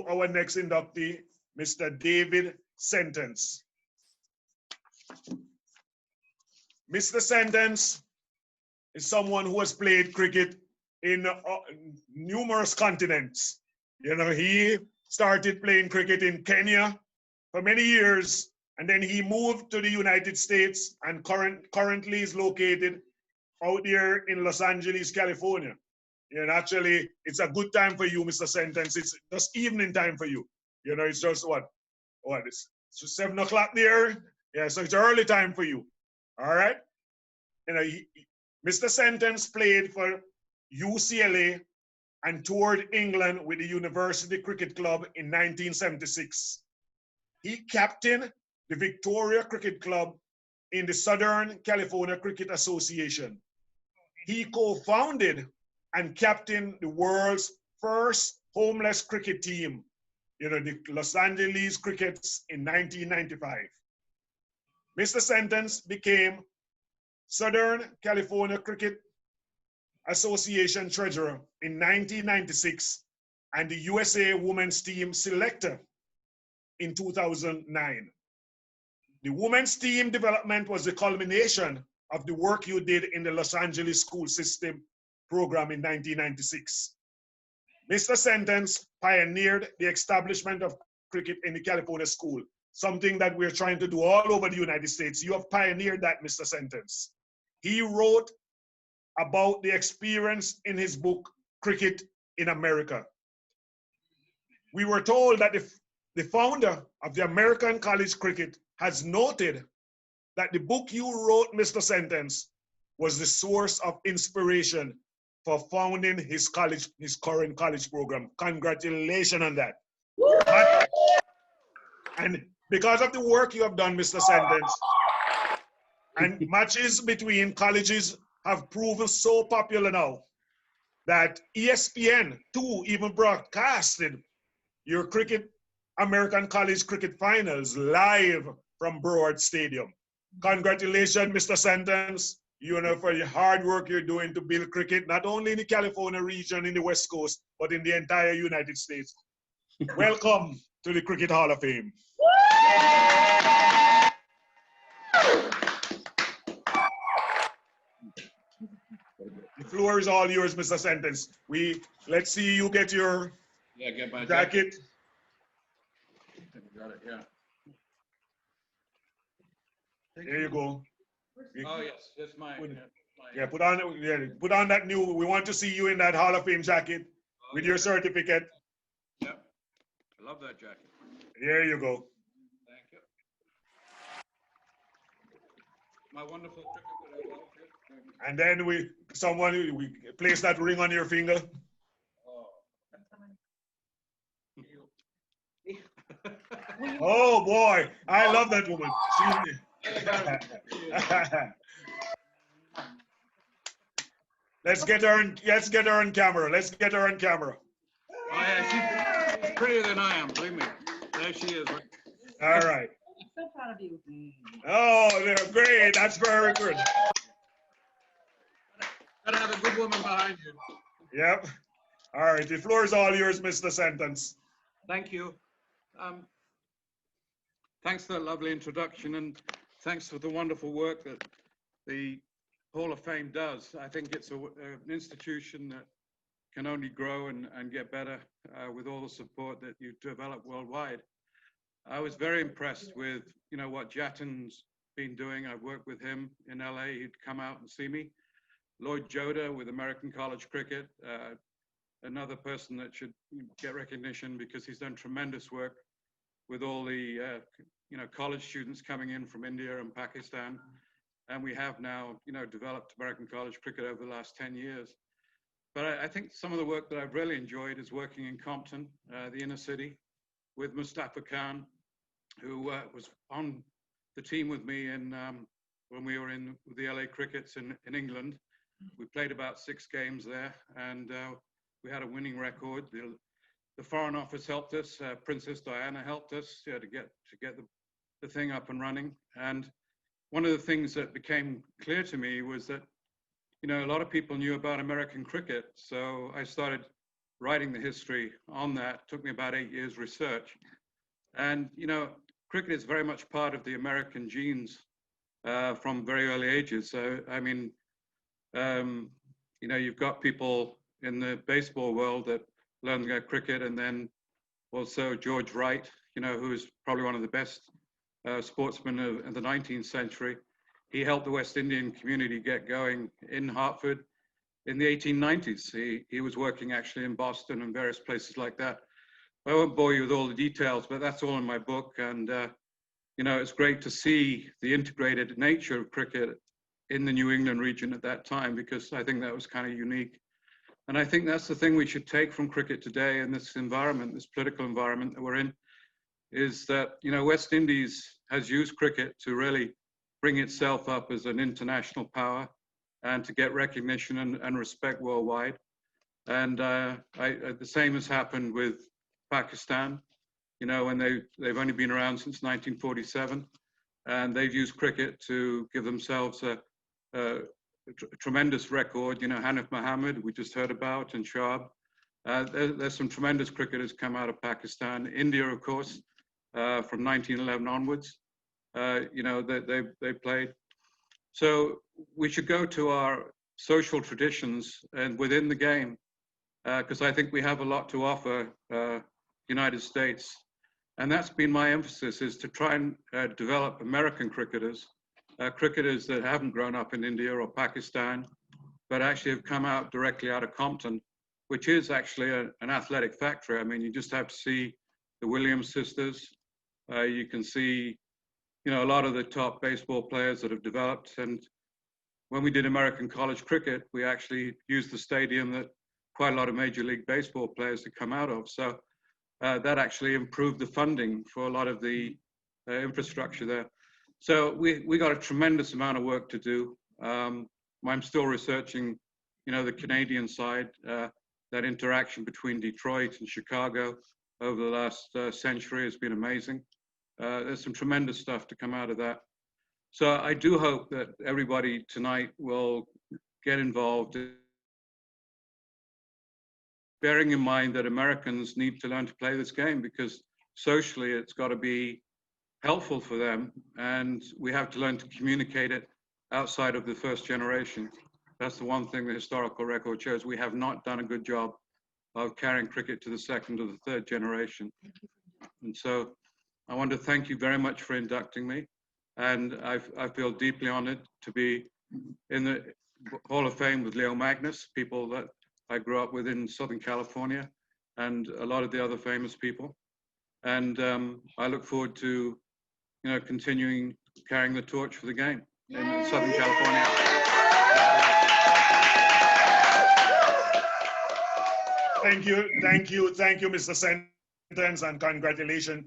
our next inductee, Mr. David Sentance. Mr. Sentance is someone who has played cricket in numerous continents. You know, he started playing cricket in Kenya for many years, and then he moved to the United States and currently is located out there in Los Angeles, California. And actually, it's a good time for you, Mr. Sentance. It's just evening time for you. You know, it's just what it's 7 o'clock there. Yeah, so it's early time for you. All right. You know, Mr. Sentance played for UCLA and toured England with the University Cricket Club in 1976. He captained the Victoria Cricket Club in the Southern California Cricket Association. He co-founded and captained the world's first homeless cricket team, you know, the Los Angeles Crickets in 1995. Mr. Sentance became Southern California Cricket Association treasurer in 1996 and the USA women's team selector in 2009. The women's team development was the culmination of the work you did in the Los Angeles school system program in 1996. Mr. Sentance pioneered the establishment of cricket in the California school, something that we're trying to do all over the United States. You have pioneered that, Mr. Sentance. He wrote about the experience in his book, Cricket in America. We were told that the founder of the American College Cricket has noted that the book you wrote, Mr. Sentance, was the source of inspiration for founding his current college program. Congratulations on that. And because of the work you have done, Mr. Sentance, and matches between colleges have proven so popular now that ESPN 2 even broadcasted your American College Cricket Finals live from Broward Stadium. Congratulations, Mr. Sentance, you know, for the hard work you're doing to build cricket, not only in the California region, in the West Coast, but in the entire United States. Welcome to the Cricket Hall of Fame. The floor is all yours, Mr. Sentance. Let's see you get your get my jacket. Got it, yeah. There you go. Oh yes, that's my. Yeah, put on that new. We want to see you in that Hall of Fame jacket with your certificate. Yep, I love that jacket. There you go. Thank you. My wonderful cricket that I love. And then we place that ring on your finger. Oh boy, I love that woman. Let's get her on camera. Let's get her on camera. Oh, yeah, she's prettier than I am, believe me. There she is. All right. I'm so proud of you. Oh, they're great. That's very good. Gotta have a good woman behind you. Yep. All right. The floor is all yours, Mr. Sentance. Thank you. Thanks for that lovely introduction, and thanks for the wonderful work that the Hall of Fame does. I think it's an institution that can only grow and get better with all the support that you develop worldwide. I was very impressed with, you know, what Jatin's been doing. I've worked with him in LA. He'd come out and see me. Lloyd Joda with American College Cricket, another person that should get recognition because he's done tremendous work with all the you know, college students coming in from India and Pakistan. And we have now, you know, developed American college cricket over the last 10 years. But I think some of the work that I've really enjoyed is working in Compton, the inner city, with Mustafa Khan, who was on the team with me when we were in the LA Crickets in England. We played about 6 games there, and we had a winning record. The Foreign Office helped us. Princess Diana helped us to get the thing up and running. And one of the things that became clear to me was that, you know, a lot of people knew about American cricket. So I started writing the history on that. It took me about 8 years research. And, you know, cricket is very much part of the American genes from very early ages. So, I mean, you know, you've got people in the baseball world that learned cricket, and then also George Wright, you know, who is probably one of the best sportsmen of the 19th century. He helped the West Indian community get going in Hartford in the 1890s. He was working actually in Boston and various places like that. I won't bore you with all the details, but that's all in my book. And, you know, it's great to see the integrated nature of cricket in the New England region at that time, because I think that was kind of unique. And I think that's the thing we should take from cricket today in this environment, this political environment that we're in, is that, you know, West Indies has used cricket to really bring itself up as an international power and to get recognition and respect worldwide. And the same has happened with Pakistan, you know, when they've only been around since 1947, and they've used cricket to give themselves a tremendous record. You know, Hanif Mohammed, we just heard about, and Shahab. There's some tremendous cricketers come out of Pakistan. India, of course, from 1911 onwards, you know, they played. So we should go to our social traditions and within the game, because I think we have a lot to offer United States. And that's been my emphasis, is to try and develop American cricketers, cricketers that haven't grown up in India or Pakistan, but actually have come out directly out of Compton, which is actually an athletic factory. I mean, you just have to see the Williams sisters. You can see, you know, a lot of the top baseball players that have developed. And when we did American college cricket, we actually used the stadium that quite a lot of Major League Baseball players had come out of. So that actually improved the funding for a lot of the infrastructure there. So we got a tremendous amount of work to do. I'm still researching, you know, the Canadian side, that interaction between Detroit and Chicago over the last century has been amazing. There's some tremendous stuff to come out of that. So I do hope that everybody tonight will get involved, bearing in mind that Americans need to learn to play this game, because socially it's got to be helpful for them, and we have to learn to communicate it outside of the first generation. That's the one thing the historical record shows. We have not done a good job of carrying cricket to the second or the third generation. And so I want to thank you very much for inducting me. And I feel deeply honored to be in the Hall of Fame with Leo Magnus, people that I grew up with in Southern California, and a lot of the other famous people. And I look forward to, you know, continuing carrying the torch for the game in Southern California. Thank you, Mr. Sentance, and congratulations